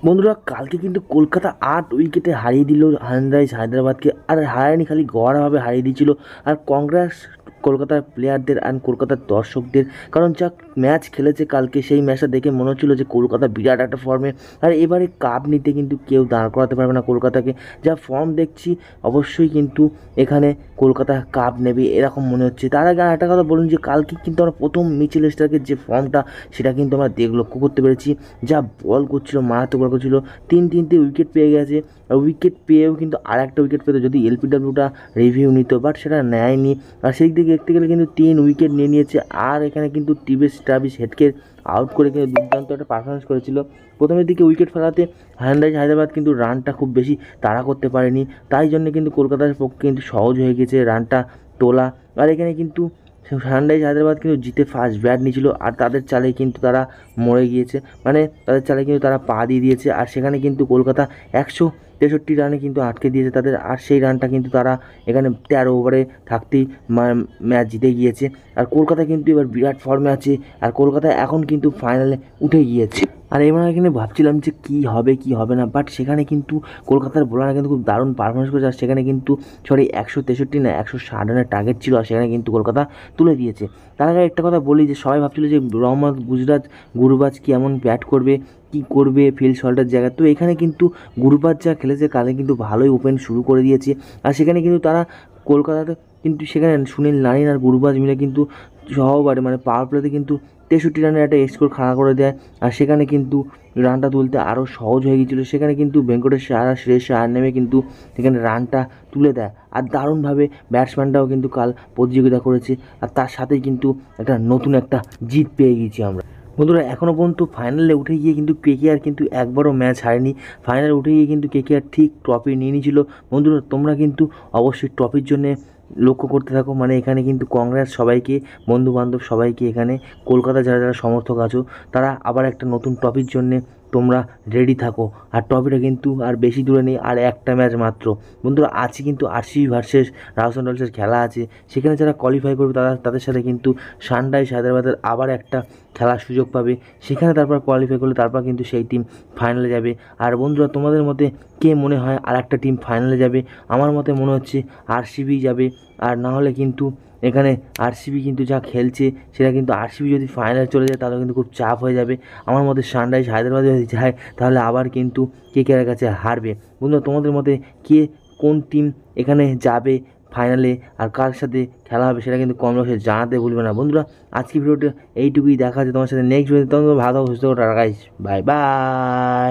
বন্ধুরা কালকে কিন্তু কলকাতা 8 উইকেটে হারিয়ে দিল সানরাইজ হায়দ্রাবাদকে। আর হারায়নি, খালি গড়াভাবে হারিয়ে দিয়েছিল। আর কংগ্রেস কলকাতার প্লেয়ারদের অ্যান্ড কলকাতার দর্শকদের, কারণ যা ম্যাচ খেলেছে কালকে, সেই ম্যাচটা দেখে মনে হচ্ছিল যে কলকাতা বিরাট একটা ফর্মে। আর এবারে কাপ নিতে কিন্তু কেউ দাঁড় করাতে পারবে না কলকাতাকে। যা ফর্ম দেখছি অবশ্যই কিন্তু এখানে কলকাতা কাপ নেবে এরকম মনে হচ্ছে। তার আগে একটা কথা বলুন যে কালকে কিন্তু আমরা প্রথম মিচেল স্টার্কের যে ফর্মটা, সেটা কিন্তু আমরা লক্ষ্য করতে পেরেছি। যা বল করছিল, মারাত্মক বল করছিল। তিনটে উইকেট পেয়ে গেছে। আর উইকেট পেয়েও কিন্তু আর একটা উইকেট পেতো যদি এলপিডব্লিউটা রিভিউ নিত, বাট সেটা নেয়নি। আর সেই দিকে দেখতে গেলে কিন্তু 3 উইকেট নিয়ে নিয়েছে। আর এখানে কিন্তু ট্রাভিস হেডকে আউট করে কিন্তু দুর্দান্ত একটা পারফরমেন্স করেছিল। প্রথমের দিকে উইকেট ফেলাতে সানরাইজ হায়দ্রাবাদ কিন্তু রানটা খুব বেশি তাড়া করতে পারেনি, তাই জন্য কিন্তু কলকাতার পক্ষে কিন্তু সহজ হয়ে গেছে রানটা তোলা। আর এখানে কিন্তু সানরাইজ হায়দ্রাবাদ কিন্তু জিতে ফার্স্ট ব্যাট নিয়েছিল, আর তাদের চালে কিন্তু তারা মরে গিয়েছে, মানে তাদের চালে কিন্তু তারা পা দিয়ে দিয়েছে। আর সেখানে কিন্তু কলকাতা 163 রানে কিন্তু আটকে দিয়েছে তাদের। আর সেই রানটা কিন্তু তারা এখানে 13 ওভারে থাকতেই ম্যাচ জিতে গিয়েছে। আর কলকাতা কিন্তু এবার বিরাট ফর্মে আছে, আর কলকাতা এখন কিন্তু ফাইনালে উঠে গিয়েছে। আর এবার এখানে ভাবছিলাম যে কী হবে না, বাট সেখানে কিন্তু কলকাতার বোলাররা কিন্তু খুব দারুণ পারফরমেন্স করেছে। আর সেখানে কিন্তু 163 না 160 রানের টার্গেট ছিল, আর সেখানে কিন্তু কলকাতা তুলে দিয়েছে। তার আগে একটা কথা বলি যে সবাই ভাবছিল যে গুরবাজ কি এমন ব্যাট করবে, কী করবে ফিল্ড শল্টের জায়গায়। তো এখানে কিন্তু গুরবাজ যা খেলেছে কালে কিন্তু ভালোই ওপেন শুরু করে দিয়েছে। আর সেখানে কিন্তু তারা কলকাতাতে কিন্তু সেখানে সুনীল নারিন আর গুরবাজ মিলে কিন্তু সহবারে মানে পাওয়ার প্লেতে কিন্তু 63 রানের একটা স্কোর খাড়া করে দেয়। আর সেখানে কিন্তু রানটা তুলতে আরও সহজ হয়ে গিয়েছিলো। সেখানে কিন্তু ভেঙ্কটেশ আয়ার আর শ্রেয়স আয়ার নেমে কিন্তু সেখানে রানটা তুলে দেয়। আর দারুণভাবে ব্যাটসম্যানরাও কিন্তু কাল প্রতিযোগিতা করেছে। আর তার সাথেই কিন্তু নতুন একটা জিত পেয়ে গিয়েছি আমরা। বন্ধুরা এখনও পর্যন্ত ফাইনালে উঠে গিয়ে কিন্তু কেকেআর কিন্তু একবারও ম্যাচ হারেনি। ফাইনালে উঠে গিয়ে কিন্তু কেকেআর ঠিক ট্রফি নিয়ে নিয়েছিল। বন্ধুরা তোমরা কিন্তু অবশ্যই ট্রফির জন্যে লক্ষ্য করতে থাকো, মানে এখানে কিন্তু কংগ্রেস সবাইকে, বন্ধুবান্ধব সবাইকে, এখানে কলকাতা যারা যারা সমর্থক আছো তারা আবার একটা নতুন ট্রফির জন্যে তোমরা রেডি থাকো। আর ট্রফিটা কিন্তু আর বেশি দূরে নেই, আর একটা ম্যাচ মাত্র। বন্ধুরা আছে কিন্তু আরসিবি ভার্সেস রাজস্থান রয়্যালসের খেলা আছে। সেখানে যারা কোয়ালিফাই করবে তাদের সাথে কিন্তু সানরাইজ হায়দ্রাবাদের আবার একটা খেলার সুযোগ পাবে। সেখানে তারপর কোয়ালিফাই করলে তারপর কিন্তু সেই টিম ফাইনালে যাবে। আর বন্ধুরা তোমাদের মতে কে মনে হয় আর একটা টিম ফাইনালে যাবে? আমার মতে মনে হচ্ছে আরসিবি যাবে। আর না হলে কিন্তু এখানে আরসিবি কিন্তু যা খেলছে, সেটা কিন্তু আরসিবি যদি ফাইনালে চলে যায় তাহলে কিন্তু খুব চাপ হয়ে যাবে। আমার মতে সানরাইজ হায়দ্রাবাদ যদি যায় তাহলে আবার কিন্তু কেকেআরের কাছে হারবে। বন্ধুরা তোমাদের মতে কোন টিম এখানে যাবে ফাইনালে, আর কার সাথে খেলা হবে সেটা কিন্তু কমেন্ট বক্সে জানাতে ভুলবে না। বন্ধুরা আজকে ভিডিওটা এইটুকুই, দেখা আছে তোমার সাথে নেক্সট ভিডিওতে। তোমরা ভালো সুস্থ টাকা। Bye bye.